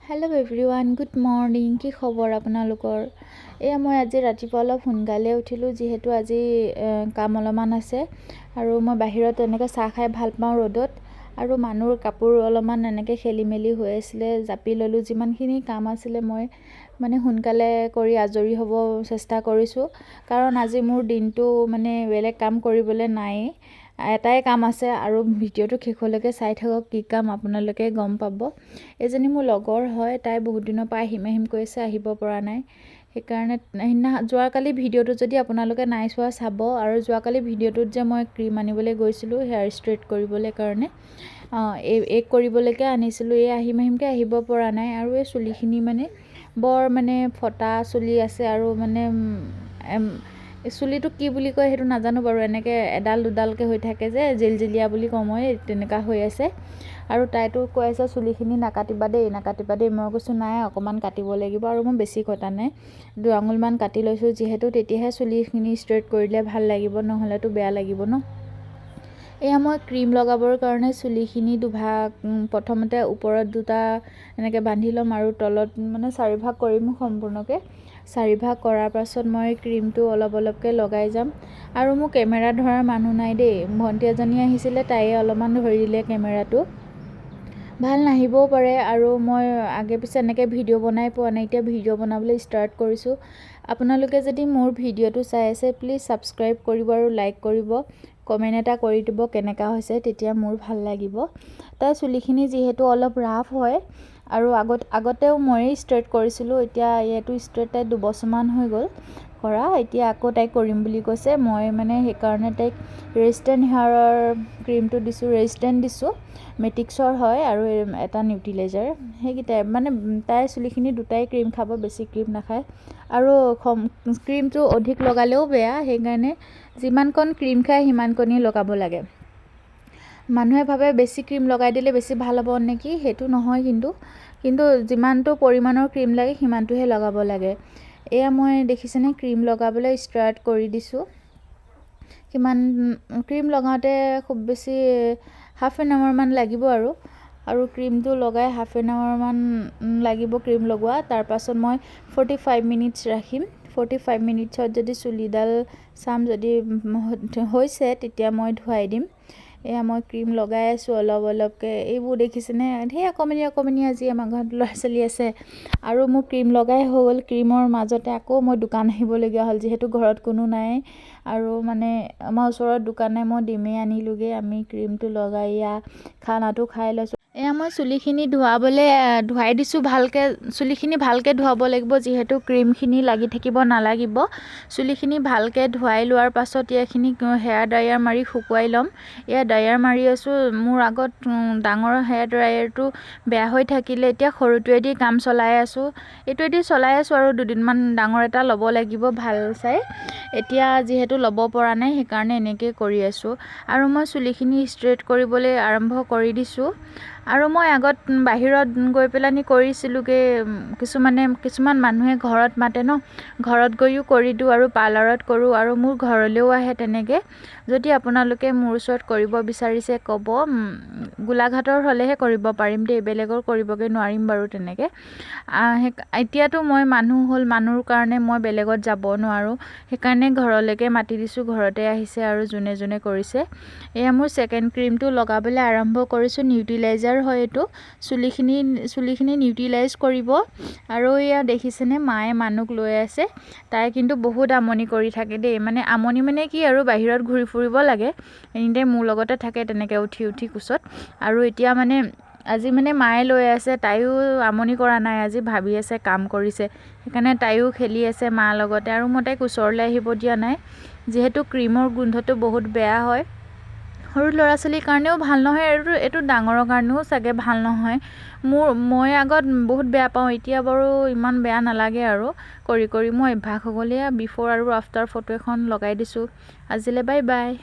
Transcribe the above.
Hello' everyone, good morning. কি খবৰ আপোনালোকৰ? মই আজি ৰাতিপুৱা অলপ সোনকালে উঠিলোঁ, যিহেতু আজি কাম অলপমান আছে আৰু মই বাহিৰত এনেকৈ চাহ খাই ভাল পাওঁ ৰ'দত। আৰু মানুহৰ কাপোৰ অলপমান এনেকৈ খেলি মেলি হৈ আছিলে, জাপি ল'লোঁ। যিমানখিনি কাম আছিলে মই সোনকালে কৰি আজৰি হ'ব চেষ্টা কৰিছোঁ, কাৰণ আজি মোৰ দিনটো বেলেগ কাম কৰিবলৈ নায়েই। এটাই কাম আছে আৰু ভিডিঅ'টো শেষলৈকে চাই থাকক, কি কাম আপোনালোকে গম পাব। এজনী মোৰ লগৰ হয়, তাই বহুত দিনৰ পৰা আহিম কৈ আছে, আহিব পৰা নাই। সেইকাৰণে যোৱাকালি ভিডিঅ'টো যদি আপোনালোকে নাই চোৱা চাব। আৰু যোৱাকালি ভিডিঅ'টোত যে মই ক্ৰীম আনিবলৈ গৈছিলোঁ হেয়াৰ ষ্ট্ৰেইট কৰিবলৈ কাৰণে, এই কৰিবলৈকে আনিছিলোঁ। আহিমকৈ আহিব পৰা নাই। আৰু এই চুলিখিনি বৰ ফটা চুলি আছে আৰু চুলিটো কি বুলি কয় সেইটো নাজানো বাৰু, এনেকৈ এডাল দুডালকৈ হৈ থাকে যে, জিলজিলীয়া বুলি কওঁ মই, তেনেকুৱা হৈ আছে। আৰু তাইতো কৈ আছে চুলিখিনি নাকাটিবা দেই। মই কৈছোঁ নাই, অকণমান কাটিব লাগিব। আৰু মই বেছি কটা নাই, 2 আঙুলমান কাটি লৈছোঁ, যিহেতু তেতিয়াহে চুলিখিনি ষ্ট্ৰেইট কৰিলে ভাল লাগিব, নহ'লেতো বেয়া লাগিব ন। মই ক্ৰীম লগাবৰ কাৰণে চুলিখিনি দুভাগ, প্ৰথমতে ওপৰত 2টা এনেকৈ বান্ধি ল'ম আৰু তলত 4 ভাগ কৰিম সম্পূৰ্ণকৈ। 4 ভাগ কৰাৰ পাছত মই ক্ৰীমটো অলপ অলপকৈ লগাই যাম। আৰু মোৰ কেমেৰা ধৰাৰ মানুহ নাই দেই। ভণ্টি এজনী আহিছিলে, তাইয়ে অলপমান ধৰিলে কেমেৰাটো। ভাল নাহিবও পাৰে, আৰু মই আগে পিছে এনেকৈ ভিডিঅ' বনাই পোৱা নাই, এতিয়া ভিডিঅ' বনাবলৈ ষ্টাৰ্ট কৰিছোঁ। আপোনালোকে যদি মোৰ ভিডিঅ'টো চাই আছে, প্লিজ ছাবস্ক্ৰাইব কৰিব আৰু লাইক কৰিব, কমেণ্ট এটা কৰি দিব কেনেকুৱা হৈছে, তেতিয়া মোৰ ভাল লাগিব। তাই চুলিখিনি যিহেতু অলপ ৰাফ হয়, আৰু আগতেও ময়েই ষ্ট্ৰেইট কৰিছিলোঁ। এতিয়া এইটো ষ্ট্ৰেইট তাই 2 বছৰমান হৈ গ'ল কৰা। এতিয়া আকৌ তাইক কৰিম বুলি কৈছে। মই সেইকাৰণে তাইক ৰেজিষ্টেণ্ট হেয়াৰৰ ক্ৰীমটো দিছোঁ, ৰেজিষ্টেণ্ট দিছোঁ, মেটিক্সৰ হয়, আৰু এটা নিউট্ৰিলাইজাৰ। সেইকেইটাই তাইৰ চুলিখিনি 2টাই ক্ৰীম খাব, বেছি ক্ৰীম নাখায়। আৰু ক্ৰীমটো অধিক লগালেও বেয়া, সেইকাৰণে যিমানকণ ক্ৰীম খায় সিমানকণেই লগাব লাগে। মানুহে ভাবে বেছি ক্ৰীম লগাই দিলে বেছি ভাল হ'ব নেকি, সেইটো নহয়। কিন্তু যিমানটো পৰিমাণৰ ক্ৰীম লাগে সিমানটোহে লগাব লাগে। মই দেখিছেনে ক্ৰীম লগাবলৈ ষ্টাৰ্ট কৰি দিছোঁ। কিমান ক্ৰীম লগাওঁতে খুব বেছি হাফ এন আৱাৰমান লাগিব আৰু ক্ৰীমটো লগাই হাফ এন আৱাৰমান লাগিব ক্ৰীম লগোৱা। তাৰপাছত মই 45 মিনিটছ ৰাখিম। 45 মিনিটছত যদি চুলিডাল চাম, যদি হৈছে, তেতিয়া মই ধুৱাই দিম। মই ক্ৰীম লগাই আছোঁ অলপ অলপকৈ। এইবোৰ দেখিছেনে, ধেৰ অকণমানি আজি আমাৰ ঘৰত ল'ৰা ছোৱালী আছে। আৰু মোৰ ক্ৰীম লগাই হৈ গ'ল। ক্ৰীমৰ মাজতে আকৌ মই দোকান আহিবলগীয়া হ'ল, যিহেতু ঘৰত কোনো নাই। আৰু আমাৰ ওচৰত দোকান নাই, মই ডিমেই আনিলোঁগৈ। আমি ক্ৰীমটো লগাই খানাটো খাই লৈছোঁ। মই চুলিখিনি ধুৱাই দিছোঁ ভালকৈ। চুলিখিনি ভালকৈ ধুৱাব লাগিব, যিহেতু ক্ৰীমখিনি লাগি থাকিব নালাগিব। চুলিখিনি ভালকৈ ধুৱাই লোৱাৰ পাছত এইখিনি হেয়াৰ ড্ৰায়াৰ মাৰি শুকুৱাই ল'ম। ড্ৰায়াৰ মাৰি আছোঁ। মোৰ আগত ডাঙৰ হেয়াৰ ড্ৰায়াৰটো বেয়া হৈ থাকিলে, এতিয়া সৰুটোৱেদি কাম চলাই আছোঁ। এইটোৱেদি চলাই আছোঁ আৰু 2 দিনমান ডাঙৰ এটা ল'ব লাগিব ভাল চাই। এতিয়া যিহেতু ল'ব পৰা নাই, সেইকাৰণে এনেকৈ কৰি আছোঁ। আৰু মই চুলিখিনি ষ্ট্ৰেইট কৰিবলৈ আৰম্ভ কৰি দিছোঁ। আৰু মই আগত বাহিৰত গৈ পেলানি কৰিছিলোঁগৈ। কিছুমান মানুহে ঘৰত মাতে ন, ঘৰত গৈও কৰি দিওঁ, আৰু পাৰ্লাৰত কৰোঁ, আৰু মোৰ ঘৰলৈও আহে তেনেকৈ। যদি আপোনালোকে মোৰ ওচৰত কৰিব বিচাৰিছে ক'ব। গোলাঘাটৰ হ'লেহে কৰিব পাৰিম দেই, বেলেগৰ কৰিবগৈ নোৱাৰিম বাৰু তেনেকৈ। এতিয়াতো মই মানুহ হ'ল, মানুহৰ কাৰণে মই বেলেগত যাব নোৱাৰোঁ, সেইকাৰণে ঘৰলৈকে মাতি দিছোঁ। ঘৰতে আহিছে আৰু যোনে যোনে কৰিছে। মোৰ ছেকেণ্ড ক্ৰীমটো লগাবলৈ আৰম্ভ কৰিছোঁ। নিউট্ৰিলাইজাৰ হয় এইটো। চুলিখিনি নিউট্ৰিলাইজ কৰিব। আৰু দেখিছেনে, মায়ে মানুহক লৈ আছে। তাই কিন্তু বহুত আমনি কৰি থাকে দেই। আমনি কি আৰু, বাহিৰত ঘূৰি ফুৰিব লাগে, এনিটাইম মোৰ লগতে থাকে তেনেকৈ উঠি কোচত। আৰু এতিয়া আজি মায়ে লৈ আছে। তাইও আমনি কৰা নাই, আজি ভাবি আছে, কাম কৰিছে, সেইকাৰণে তাইও খেলি আছে মাৰ লগতে। আৰু মই তাইক ওচৰলৈ আহিব দিয়া নাই, যিহেতু ক্ৰীমৰ গোন্ধটো বহুত বেয়া হয়। সৰু ল'ৰা ছোৱালীৰ কাৰণেও ভাল নহয়, আৰু এইটো ডাঙৰৰ কাৰণেও চাগে ভাল নহয়। মই আগত বহুত বেয়া পাওঁ, এতিয়া বাৰু ইমান বেয়া নালাগে। আৰু কৰি মই অভ্যাস হৈ গ'ল। বিফৰ আৰু আফটাৰ ফটো এখন লগাই দিছোঁ। আজিলৈ বাই বাই।